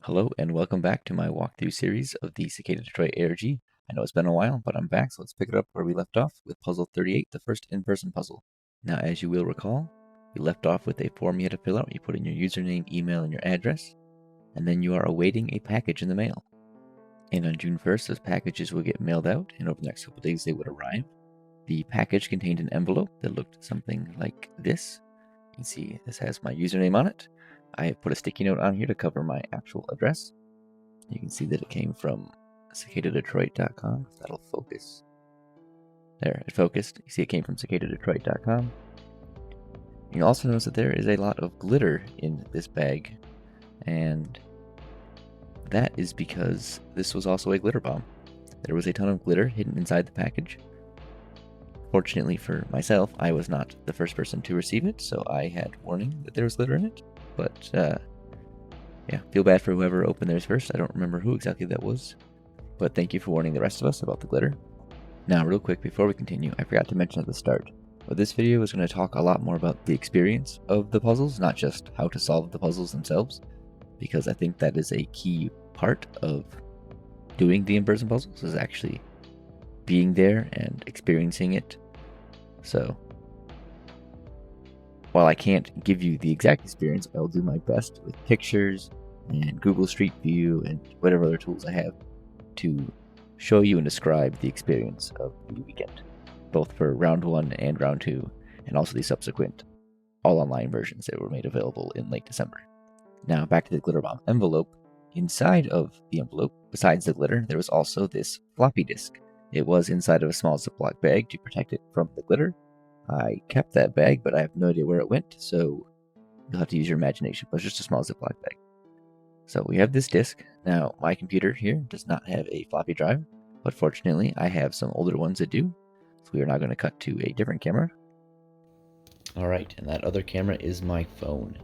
Hello and welcome back to my walkthrough series of the Cicada Detroit ARG. I know it's been a while, but I'm back, so let's pick it up where we left off with puzzle 38, the first in-person puzzle. Now, as you will recall, we left off with a form you had to fill out. You put in your username, email, and your address, and then you are awaiting a package in the mail. And on June 1st, those packages will get mailed out, and over the next couple days they would arrive. The package contained an envelope that looked something like this. You can see this has my username on it. I have put a sticky note on here to cover my actual address. You can see that it came from cicadadetroit.com. If that'll focus. There, it focused. You see it came from cicadadetroit.com. You'll also notice that there is a lot of glitter in this bag, and that is because this was also a glitter bomb. There was a ton of glitter hidden inside the package. Fortunately for myself, I was not the first person to receive it, so I had warning that there was glitter in it. But, yeah, feel bad for whoever opened theirs first. I don't remember who exactly that was. But thank you for warning the rest of us about the glitter. Now, real quick, before we continue, I forgot to mention at the start, but this video is going to talk a lot more about the experience of the puzzles, not just how to solve the puzzles themselves, because I think that is a key part of doing the in-person puzzles, is actually being there and experiencing it. So, while I can't give you the exact experience, I'll do my best with pictures and Google Street View and whatever other tools I have to show you and describe the experience of the weekend, both for round 1 and round 2, and also the subsequent all-online versions that were made available in late December. Now, back to the glitter bomb envelope. Inside of the envelope, besides the glitter, there was also this floppy disk. It was inside of a small Ziploc bag to protect it from the glitter. I kept that bag, but I have no idea where it went, so you'll have to use your imagination. But it's just a small Ziploc bag. So we have this disk. Now, my computer here does not have a floppy drive, but fortunately, I have some older ones that do. So we are now going to cut to a different camera. Alright, and that other camera is my phone.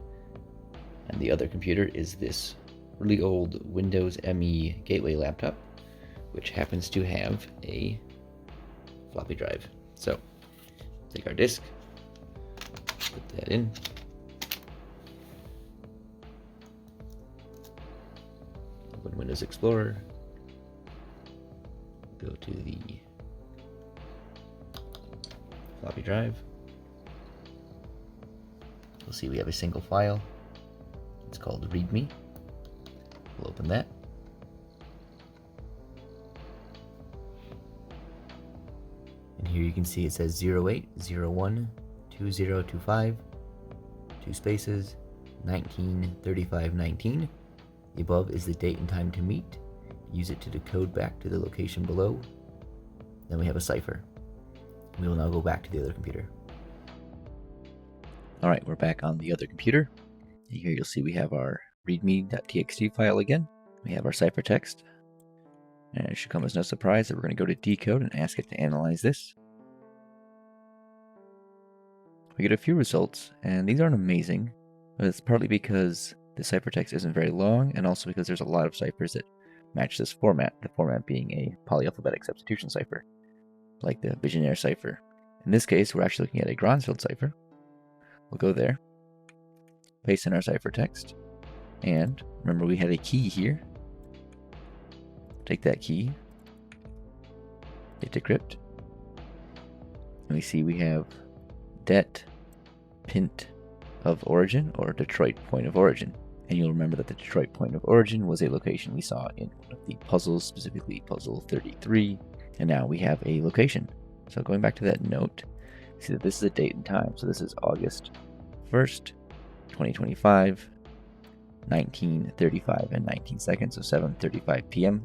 And the other computer is this really old Windows ME Gateway laptop, which happens to have a floppy drive. So, take our disk, put that in, open Windows Explorer, go to the floppy drive. You'll see we have a single file. It's called README. We'll open that. And here you can see it says 08012025, 2 spaces, 193519. The above is the date and time to meet. Use it to decode back to the location below. Then we have a cipher. We will now go back to the other computer. Alright, we're back on the other computer. And here you'll see we have our readme.txt file again. We have our ciphertext. And it should come as no surprise that we're going to go to decode and ask it to analyze this. We get a few results, and these aren't amazing, but it's partly because the ciphertext isn't very long, and also because there's a lot of ciphers that match this format, the format being a polyalphabetic substitution cipher, like the Visionaire cipher. In this case, we're actually looking at a Gronsfield cipher. We'll go there, paste in our ciphertext, and remember we had a key here. Take that key, hit decrypt, and we see we have det pint of origin, or Detroit point of origin. And you'll remember that the Detroit point of origin was a location we saw in one of the puzzles, specifically puzzle 33, and now we have a location. So going back to that note, see that this is a date and time. So this is August 1st, 2025, 19:35 and 19 seconds, so 7:35 p.m.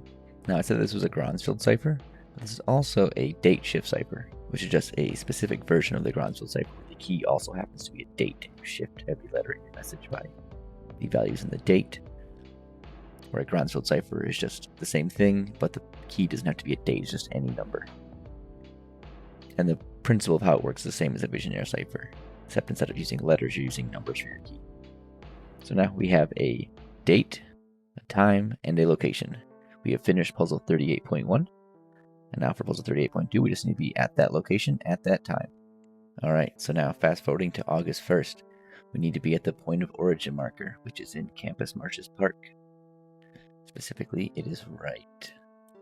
Now, I said this was a Gronsfield cipher, but this is also a date shift cipher, which is just a specific version of the Gronsfield cipher. The key also happens to be a date. You shift every letter in your message by the values in the date. Where a Gronsfield cipher is just the same thing, but the key doesn't have to be a date, it's just any number. And the principle of how it works is the same as a Visionaire cipher, except instead of using letters, you're using numbers for your key. So now we have a date, a time, and a location. We have finished puzzle 38.1, and now for puzzle 38.2, we just need to be at that location at that time. Alright, so now fast forwarding to August 1st, we need to be at the point of origin marker, which is in Campus Martius Park. Specifically, it is right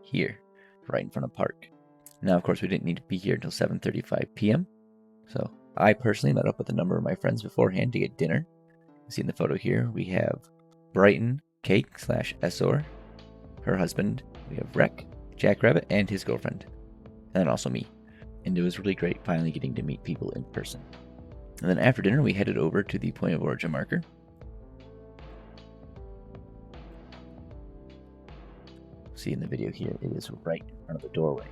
here, right in front of Park. Now, of course, we didn't need to be here until 7:35 p.m. So I personally met up with a number of my friends beforehand to get dinner. You see in the photo here, we have Brighton Cake / Essor, her husband. We have Rec, Jackrabbit, and his girlfriend, and then also me. And it was really great finally getting to meet people in person. And then after dinner, we headed over to the point of origin marker. See in the video here, it is right in front of the doorway.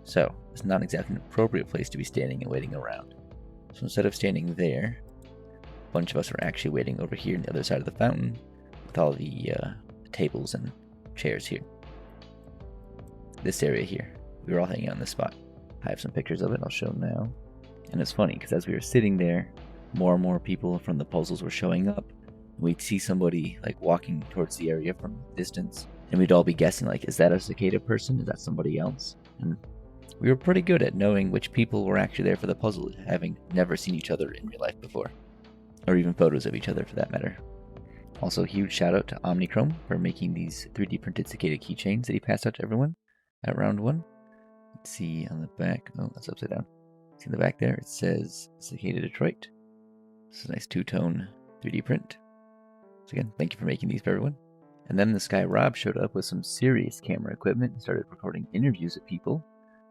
So it's not exactly an appropriate place to be standing and waiting around. So instead of standing there, a bunch of us were actually waiting over here on the other side of the fountain with all the tables and chairs here. This area here, we were all hanging out in this spot. I have some pictures of it, I'll show them now. And it's funny, because as we were sitting there, more and more people from the puzzles were showing up. We'd see somebody like walking towards the area from a distance, and we'd all be guessing like, is that a cicada person? Is that somebody else? And we were pretty good at knowing which people were actually there for the puzzle, having never seen each other in real life before. Or even photos of each other for that matter. Also, huge shout out to Omnichrome for making these 3D printed cicada keychains that he passed out to everyone at round 1. Let's see on the back. Oh, that's upside down. See in the back there, it says Cicada Detroit. This is a nice two-tone 3D print. So again, thank you for making these for everyone. And then this guy Rob showed up with some serious camera equipment and started recording interviews of people.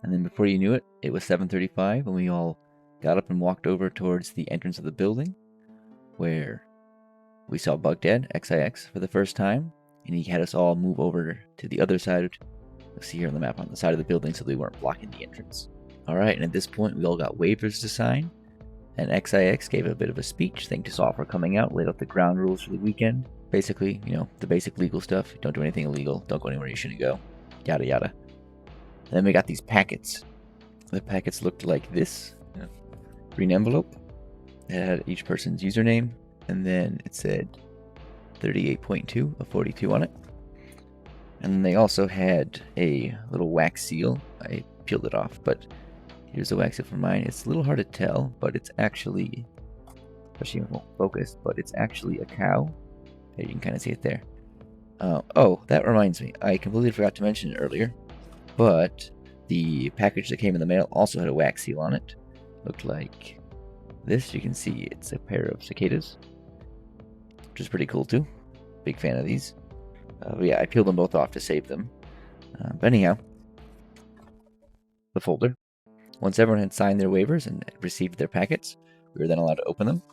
And then before you knew it, it was 7:35 and we all got up and walked over towards the entrance of the building where we saw Bugdad XIX for the first time, and he had us all move over to the other side. You'll see here on the map, on the side of the building, so they weren't blocking the entrance. Alright, and at this point we all got waivers to sign, and XIX gave a bit of a speech, thanked us all for coming out, laid out the ground rules for the weekend. Basically, you know, the basic legal stuff. Don't do anything illegal, don't go anywhere you shouldn't go, yada yada. And then we got these packets. The packets looked like this. Green envelope. It had each person's username, and then it said 38.2 of 42 on it. And then they also had a little wax seal. I peeled it off, but here's the wax seal for mine. It's a little hard to tell, but it's actually, especially when it won't focus, but it's actually a cow. There, you can kind of see it there. Oh, that reminds me. I completely forgot to mention it earlier, but the package that came in the mail also had a wax seal on it. Looked like this. You can see it's a pair of cicadas, which is pretty cool too. Big fan of these. But yeah, I peeled them both off to save them. But anyhow, the folder. Once everyone had signed their waivers and received their packets, we were then allowed to open them.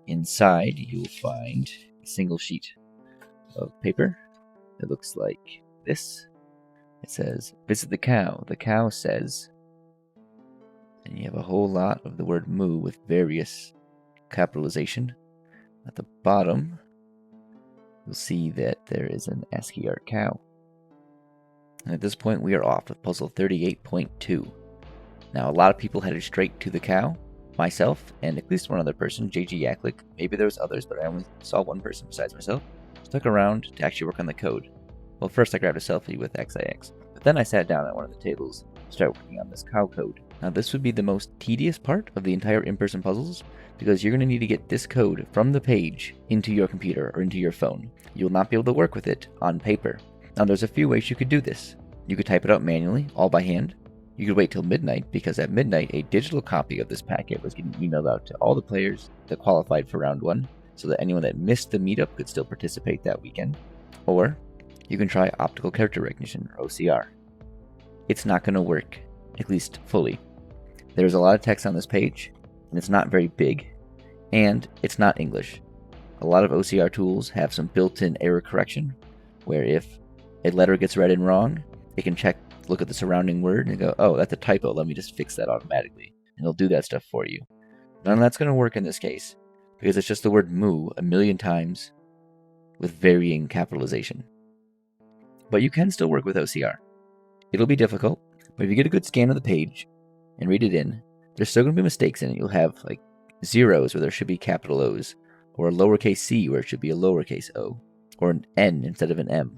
Inside, you will find a single sheet of paper that looks like this. It says, "Visit the cow." The cow says, and you have a whole lot of the word moo with various capitalization. At the bottom, you'll see that there is an ASCII art cow. And at this point, we are off with puzzle 38.2. Now, a lot of people headed straight to the cow. Myself, and at least one other person, JG Yaklik, maybe there was others, but I only saw one person besides myself, stuck around to actually work on the code. Well, first I grabbed a selfie with XIX, but then I sat down at one of the tables to start working on this cow code. Now, this would be the most tedious part of the entire in-person puzzles, because you're going to need to get this code from the page into your computer or into your phone. You'll not be able to work with it on paper. Now, there's a few ways you could do this. You could type it out manually, all by hand. You could wait till midnight, because at midnight, a digital copy of this packet was getting emailed out to all the players that qualified for round 1, so that anyone that missed the meetup could still participate that weekend. Or you can try optical character recognition, or OCR. It's not going to work, at least fully. There's a lot of text on this page, and it's not very big, and it's not English. A lot of OCR tools have some built-in error correction, where if a letter gets read in wrong, it can look at the surrounding word and go, oh, that's a typo, let me just fix that automatically. And it'll do that stuff for you. None of that's going to work in this case, because it's just the word moo a million times with varying capitalization. But you can still work with OCR. It'll be difficult, but if you get a good scan of the page and read it in, there's still going to be mistakes in it. You'll have like zeros where there should be capital O's, or a lowercase c where it should be a lowercase o, or an N instead of an M.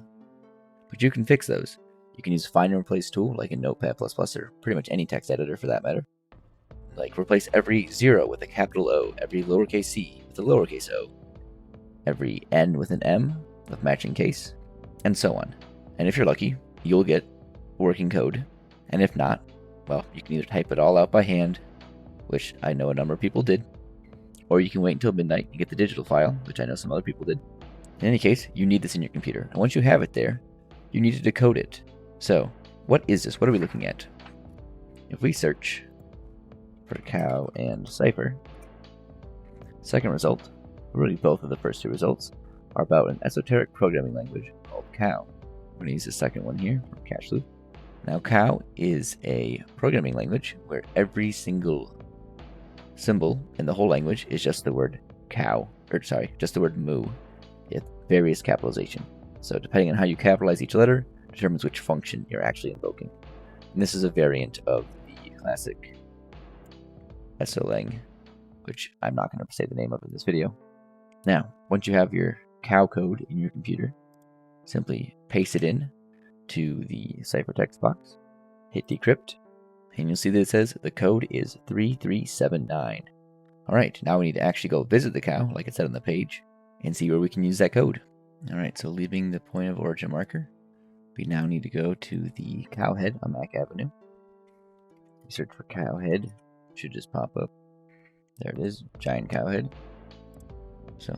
But you can fix those. You can use a find and replace tool like in Notepad++, or pretty much any text editor for that matter. Like replace every 0 with a capital O, every lowercase c with a lowercase o, every N with an M with matching case, and so on. And if you're lucky, you'll get working code. And if not, well, you can either type it all out by hand, which I know a number of people did, or you can wait until midnight and get the digital file, which I know some other people did. In any case, you need this in your computer. And once you have it there, you need to decode it. So, what is this? What are we looking at? If we search for cow and cipher, second result, really both of the first two results, are about an esoteric programming language called cow. I'm going to use the second one here from cache loop. Now, cow is a programming language where every single symbol in the whole language is just the word cow, or sorry, just the word moo, with various capitalization. So depending on how you capitalize each letter, determines which function you're actually invoking. And this is a variant of the classic SOLang, which I'm not going to say the name of in this video. Now, once you have your cow code in your computer, simply paste it in to the ciphertext box, hit decrypt, and you'll see that it says the code is 3379. Alright, now we need to actually go visit the cow, like it said on the page, and see where we can use that code. Alright, so leaving the point of origin marker, we now need to go to the cow head on Mac Avenue. We search for cow head, it should just pop up. There it is, giant cow head. So,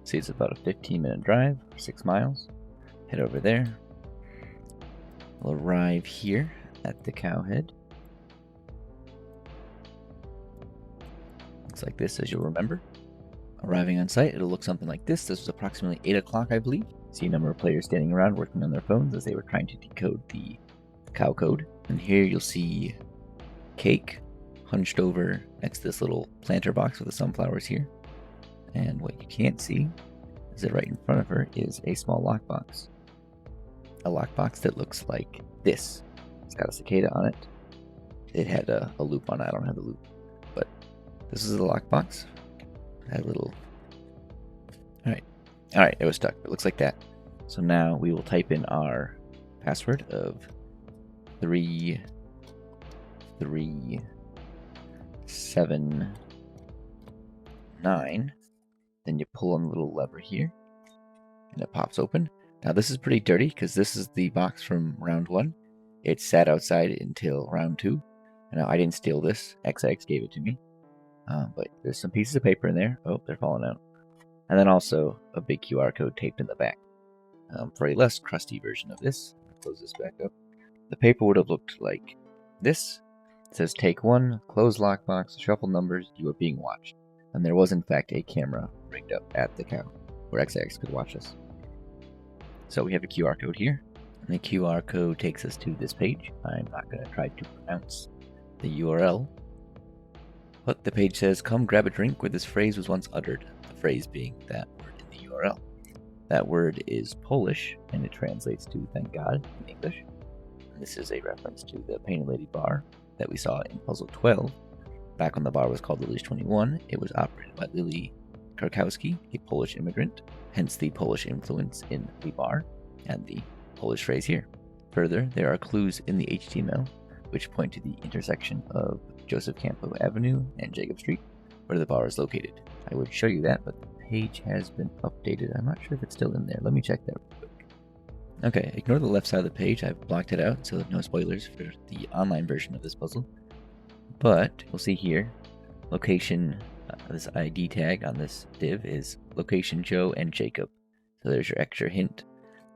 see it's about a 15-minute drive, 6 miles. Head over there. We'll arrive here at the cow head. Looks like this, as you'll remember. Arriving on site, it'll look something like this. This was approximately 8 o'clock, I believe. See a number of players standing around working on their phones as they were trying to decode the cow code. And here you'll see Cake hunched over next to this little planter box with the sunflowers here. And what you can't see is that right in front of her is a small lockbox. A lockbox that looks like this. It's got a cicada on it. It had a loop on it. I don't have the loop. But this is the lockbox. That little... Alright, it was stuck. It looks like that. So now we will type in our password of 3379. Then you pull on the little lever here, and it pops open. Now this is pretty dirty because this is the box from round 1. It sat outside until round 2. And I didn't steal this. XX gave it to me. But there's some pieces of paper in there. Oh, they're falling out. And then also a big QR code taped in the back. For a less crusty version of this, I'll close this back up. The paper would have looked like this. It says take 1, close lockbox, shuffle numbers, you are being watched. And there was in fact a camera rigged up at the cow where XX could watch us. So we have a QR code here, and the QR code takes us to this page. I'm not going to try to pronounce the URL, but the page says, come grab a drink where this phrase was once uttered, the phrase being that word in the URL. That word is Polish, and it translates to thank God in English. And this is a reference to the Painted Lady bar that we saw in Puzzle 12. Back when the bar was called Lily's 21, it was operated by Lily Karkowski, a Polish immigrant, hence the Polish influence in the bar and the Polish phrase here. Further, there are clues in the HTML which point to the intersection of Joseph Campo Avenue and Jacob Street, where the bar is located. I would show you that, but the page has been updated. I'm not sure if it's still in there. Let me check that real quick. Okay, ignore the left side of the page. I've blocked it out, so no spoilers for the online version of this puzzle. But you'll see here, location, this ID tag on this div is location Joe and Jacob. So there's your extra hint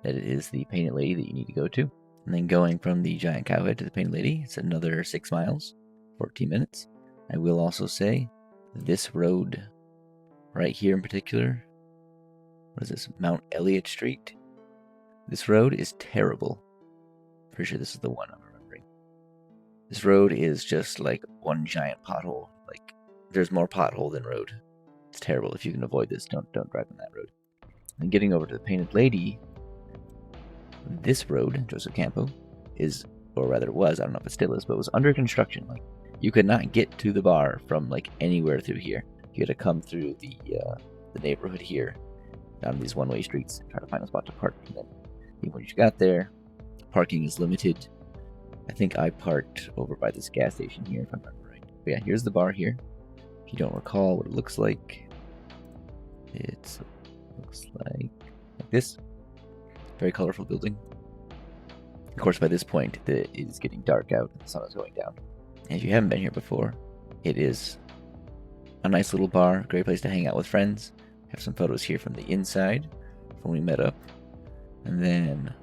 that it is the Painted Lady that you need to go to. And then going from the giant cowhead to the Painted Lady, it's another 6 miles, 14 minutes. I will also say this road right here in particular, what is this, Mount Elliott Street? This road is terrible. Pretty sure this is the one I'm remembering. This road is just like one giant pothole. Like, there's more pothole than road. It's terrible. If you can avoid this, don't drive on that road. And getting over to the Painted Lady, this road, Joseph Campo, is, or rather was, I don't know if it still is, but it was under construction. Like, you could not get to the bar from like anywhere through here. You had to come through the neighborhood here, down these one-way streets, and try to find a spot to park. And then when you got there, parking is limited. I think I parked over by this gas station here, if I remember right. But yeah, here's the bar here. If you don't recall what it looks like, it looks like this. Very colorful building. Of course, by this point, it is getting dark out and the sun is going down. And if you haven't been here before, it is a nice little bar, great place to hang out with friends. Have some photos here from the inside when we met up. And then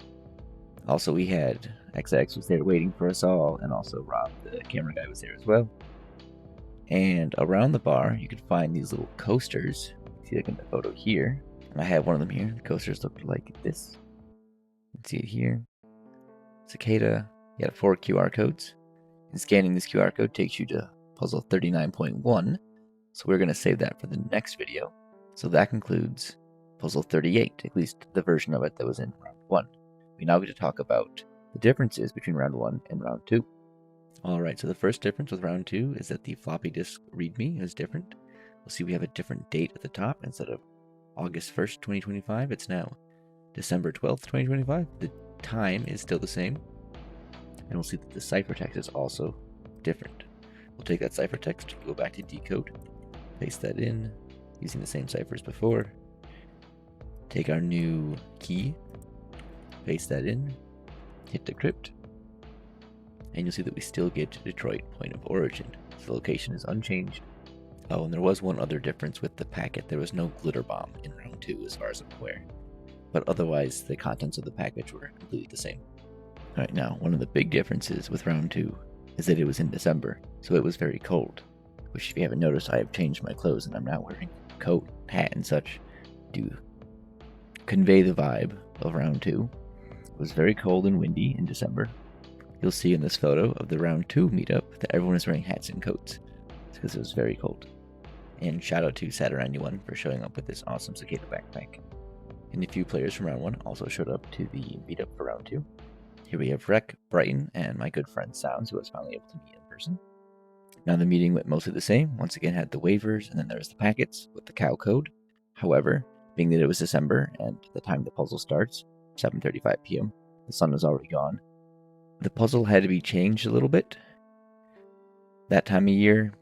also we had XX was there waiting for us all, and also Rob, the camera guy, was there as well. And around the bar, you can find these little coasters. See, like in the photo here. And I have one of them here. The coasters look like this. You can see it here. Cicada. You got 4 QR codes. And scanning this QR code takes you to puzzle 39.1. So we're going to save that for the next video. So that concludes puzzle 38, at least the version of it that was in round 1. We now get to talk about the differences between round 1 and round 2. Alright, so the first difference with round 2 is that the floppy disk readme is different. We'll see we have a different date at the top. Instead of August 1st, 2025, it's now December 12th, 2025. The time is still the same. And we'll see that the ciphertext is also different. We'll take that ciphertext, go back to decode, paste that in, using the same cipher as before. Take our new key, paste that in, hit decrypt, and you'll see that we still get Detroit point of origin. So the location is unchanged. Oh, and there was one other difference with the packet. There was no glitter bomb in round 2 as far as I'm aware. But otherwise, the contents of the package were completely the same. Alright, now, one of the big differences with round 2 is that it was in December, so it was very cold. Which, if you haven't noticed, I have changed my clothes and I'm now wearing a coat, hat, and such to convey the vibe of round 2. It was very cold and windy in December. You'll see in this photo of the round 2 meetup that everyone is wearing hats and coats. It's because it was very cold. And shout out to Saturn91 for showing up with this awesome Cicada backpack. And a few players from round 1 also showed up to the meetup for round 2. Here we have Rec, Brighton, and my good friend Sounds, who was finally able to meet in person. Now the meeting went mostly the same. Once again had the waivers, and then there was the packets with the cow code. However, being that it was December and the time the puzzle starts, 7:35 p.m., the sun was already gone. The puzzle had to be changed a little bit. That time of year,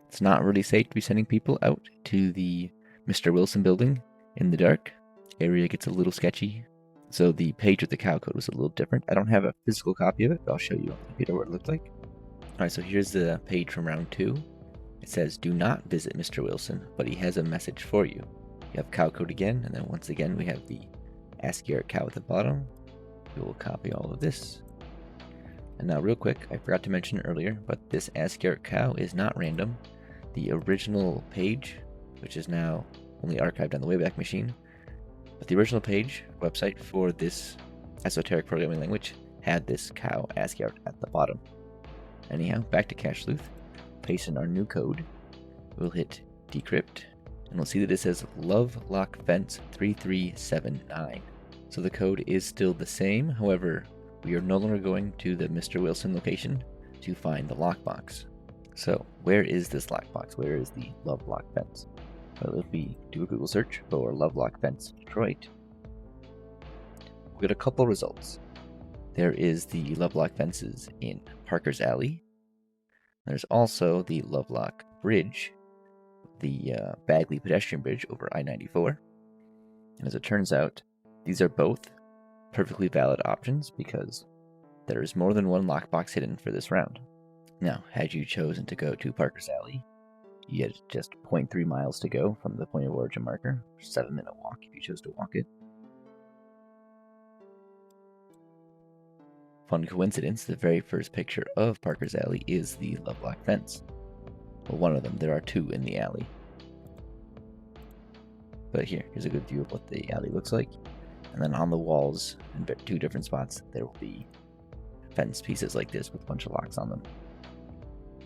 it's not really safe to be sending people out to the Mr. Wilson building in the dark. Area gets a little sketchy. So the page with the cow code was a little different. I don't have a physical copy of it, but I'll show you on the computer what it looked like. Alright, so here's the page from round 2. It says, do not visit Mr. Wilson, but he has a message for you. You have cow code again, and then once again we have the ASCII art cow at the bottom. We will copy all of this. And now real quick, I forgot to mention earlier, but this ASCII art cow is not random. The original page, which is now only archived on the Wayback Machine, but the original page, website for this esoteric programming language, had this cow ASCII art at the bottom. Anyhow, back to Cache Sleuth. Paste in our new code. We'll hit decrypt, and we'll see that it says Love Lock Fence 3379. So the code is still the same, however, we are no longer going to the Mr. Wilson location to find the lockbox. So, where is this lockbox? Where is the Love Lock Fence? Well, if we do a Google search for Love Lock Fence Detroit, we get a couple results. There is the Love Lock Fences in Parker's Alley. There's also the Love Lock Bridge, the Bagley pedestrian bridge over I-94. And as it turns out, these are both perfectly valid options because there is more than one lockbox hidden for this round. Now, had you chosen to go to Parker's Alley, you had just 0.3 miles to go from the point of origin marker, 7-minute walk if you chose to walk it. Fun coincidence, the very first picture of Parker's Alley is the Love Lock Fence. Well, one of them, there are 2 in the alley. But here's a good view of what the alley looks like. And then on the walls, in 2 different spots, there will be fence pieces like this with a bunch of locks on them.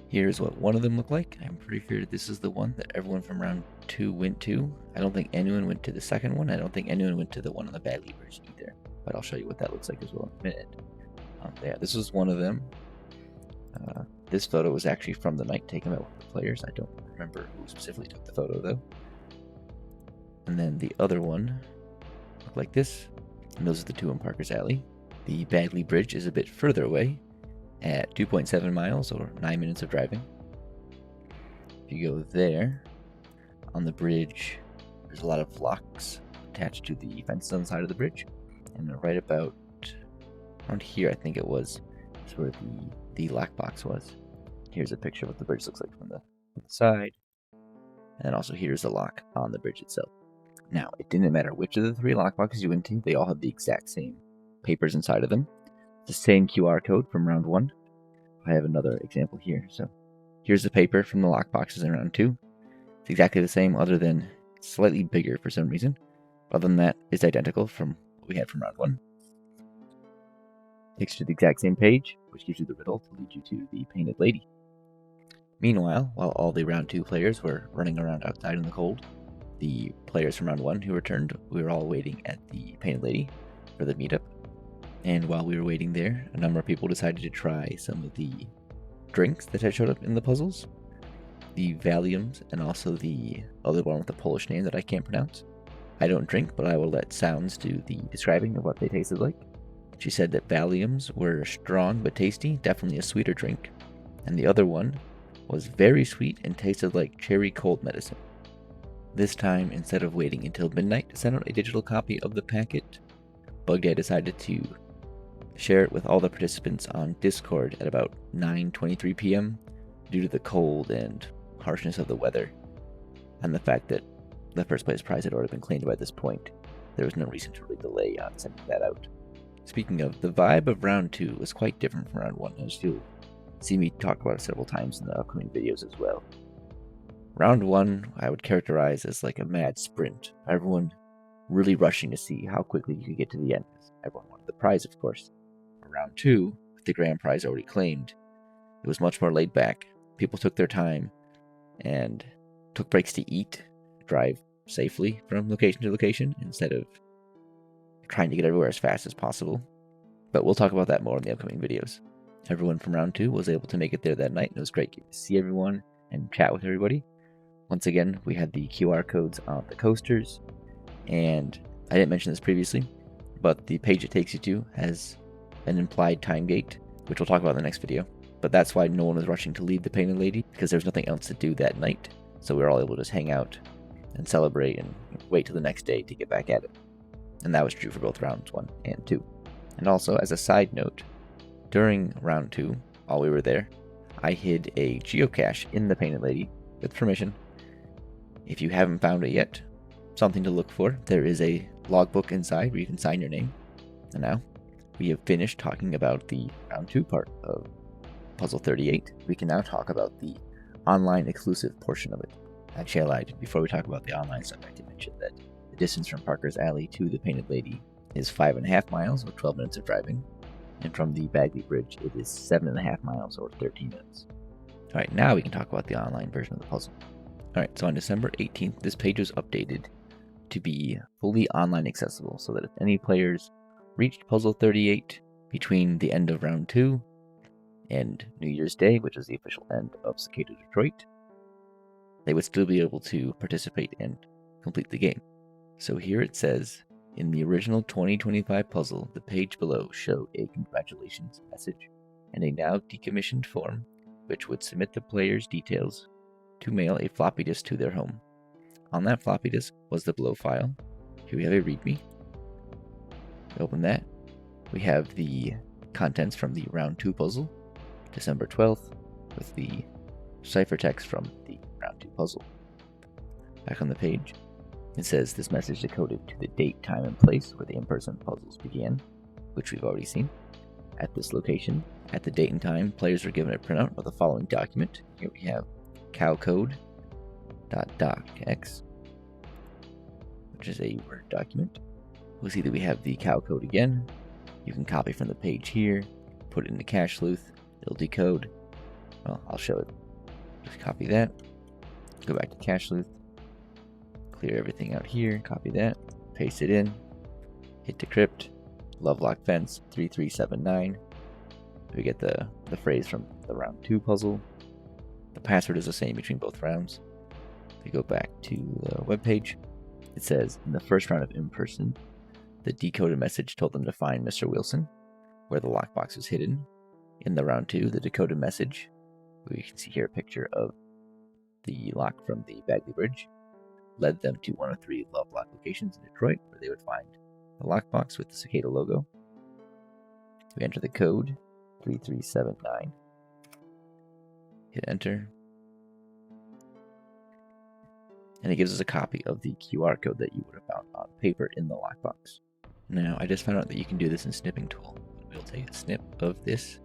Here's what one of them looked like. I'm pretty sure this is the one that everyone from round 2 went to. I don't think anyone went to the second one. I don't think anyone went to the one on the Bagley Bridge either. But I'll show you what that looks like as well in a minute. Yeah, this was one of them. This photo was actually from the night taken by one of the players. I don't remember who specifically took the photo though. And then the other one looked like this. And those are the 2 in Parker's Alley. The Bagley Bridge is a bit further away at 2.7 miles or 9 minutes of driving. If you go there, on the bridge, there's a lot of locks attached to the fences on the side of the bridge. And right about around here, I think it was, is where the lockbox was. Here's a picture of what the bridge looks like from the side. And then also here's the lock on the bridge itself. Now, it didn't matter which of the 3 lockboxes you went to, they all have the exact same papers inside of them. The same QR code from round 1. I have another example here. So here's the paper from the lockboxes in round 2. It's exactly the same, other than slightly bigger for some reason. Other than that, it's identical from what we had from round 1. Takes you to the exact same page, which gives you the riddle to lead you to the Painted Lady. Meanwhile, while all the round 2 players were running around outside in the cold, the players from round 1 who returned, we were all waiting at the Painted Lady for the meetup. And while we were waiting there, a number of people decided to try some of the drinks that had showed up in the puzzles. The Valiums, and also the other one with the Polish name that I can't pronounce. I don't drink, but I will let Sounds do the describing of what they tasted like. She said that Valiums were strong but tasty, definitely a sweeter drink. And the other one was very sweet and tasted like cherry cold medicine. This time, instead of waiting until midnight to send out a digital copy of the packet, Bugdad decided to share it with all the participants on Discord at about 9:23 p.m. due to the cold and harshness of the weather, and the fact that the first place prize had already been claimed by this point. There was no reason to really delay on sending that out. Speaking of, the vibe of round 2 was quite different from round 1, as you'll see me talk about it several times in the upcoming videos as well. Round 1 I would characterize as like a mad sprint, everyone really rushing to see how quickly you could get to the end. Everyone wanted the prize, of course. For round 2, with the grand prize already claimed, it was much more laid back. People took their time and took breaks to eat, drive safely from location to location, instead of trying to get everywhere as fast as possible. But we'll talk about that more in the upcoming videos. Everyone from round 2 was able to make it there that night, and it was great to see everyone and chat with everybody. Once again, we had the QR codes on the coasters, and I didn't mention this previously, but the page it takes you to has an implied time gate, which we'll talk about in the next video. But that's why no one was rushing to leave the Painted Lady, because there was nothing else to do that night, so we were all able to just hang out and celebrate and wait till the next day to get back at it. And that was true for both rounds 1 and 2. And also, as a side note, during round 2, while we were there, I hid a geocache in the Painted Lady with permission. If you haven't found it yet, something to look for. There is a logbook inside where you can sign your name. And now, we have finished talking about the round 2 part of Puzzle 38. We can now talk about the online exclusive portion of it. Actually, I lied. Before we talk about the online stuff, I can mention that the distance from Parker's Alley to the Painted Lady is 5.5 miles, or 12 minutes of driving. And from the Bagley Bridge, it is 7.5 miles, or 13 minutes. Alright, now we can talk about the online version of the puzzle. Alright, so on December 18th, this page was updated to be fully online accessible, so that if any players reached Puzzle 38 between the end of round 2 and New Year's Day, which is the official end of Cicada Detroit, they would still be able to participate and complete the game. So here it says, in the original 2025 puzzle, the page below showed a congratulations message and a now decommissioned form, which would submit the player's details to mail a floppy disk to their home. On that floppy disk was the below file. Here we have a README. Open that. We have the contents from the round 2 puzzle, December 12th, with the ciphertext from the round 2 puzzle. Back on the page, it says this message decoded to the date, time, and place where the in-person puzzles began, which we've already seen. At this location, at the date and time, players were given a printout of the following document. Here we have cowcode.docx, which is a Word document. We'll see that we have the cow code again. You can copy from the page here, put it into Cache Sleuth, it'll decode. Well, I'll show it. Just copy that, go back to Cache Sleuth, clear everything out here, copy that, paste it in, hit decrypt, Lovelock Fence 3379. We get the phrase from the round 2 puzzle. The password is the same between both rounds. We go back to the web page. It says, in the first round of in-person, the decoded message told them to find Mr. Wilson, where the lockbox was hidden. In the round 2, the decoded message, we can see here a picture of the lock from the Bagley Bridge, led them to one of 3 Lovelock locations in Detroit, where they would find the lockbox with the Cicada logo. We enter the code 3379. Hit enter. And it gives us a copy of the QR code that you would have found on paper in the lockbox. Now, I just found out that you can do this in Snipping Tool. We'll take a snip of this.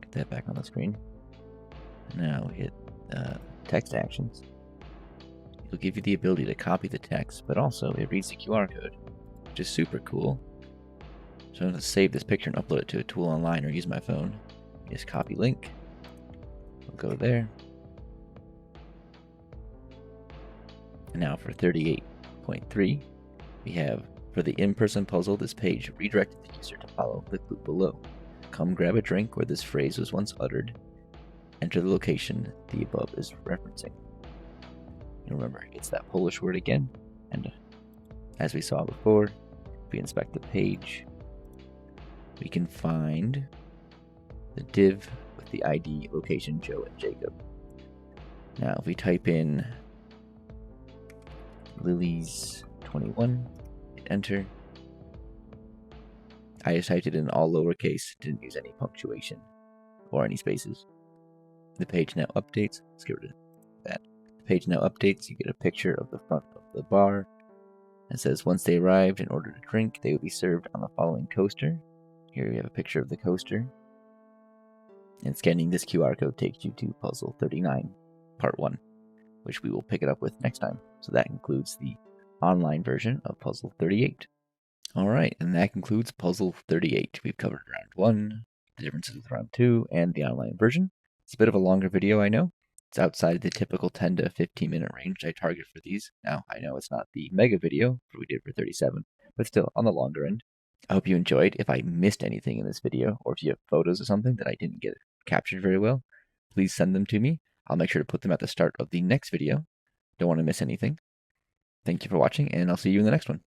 Get that back on the screen. Now hit text actions. It'll give you the ability to copy the text, but also it reads the QR code, which is super cool. So I'm going to save this picture and upload it to a tool online or use my phone. Just copy link. We'll go there. And now for 38.3, we have, for the in-person puzzle, this page redirected the user to follow the clue below. Come grab a drink where this phrase was once uttered. Enter the location the above is referencing. And remember, it's that Polish word again. And as we saw before, if we inspect the page, we can find the div with the ID, location, Joe, and Jacob. Now, if we type in Lily's 21, hit enter. I just typed it in all lowercase, didn't use any punctuation or any spaces. The page now updates. Let's get rid of that. The page now updates. You get a picture of the front of the bar. It says, once they arrived, in order to drink, they will be served on the following coaster. Here we have a picture of the coaster. And scanning this QR code takes you to Puzzle 39, Part 1, which we will pick it up with next time. So that includes the online version of Puzzle 38. Alright, and that concludes Puzzle 38. We've covered Round 1, the differences with Round 2, and the online version. It's a bit of a longer video, I know. It's outside the typical 10 to 15 minute range I target for these. Now, I know it's not the mega video we did for 37, but still on the longer end. I hope you enjoyed. If I missed anything in this video, or if you have photos or something that I didn't get captured very well, please send them to me. I'll make sure to put them at the start of the next video. Don't want to miss anything. Thank you for watching, and I'll see you in the next one.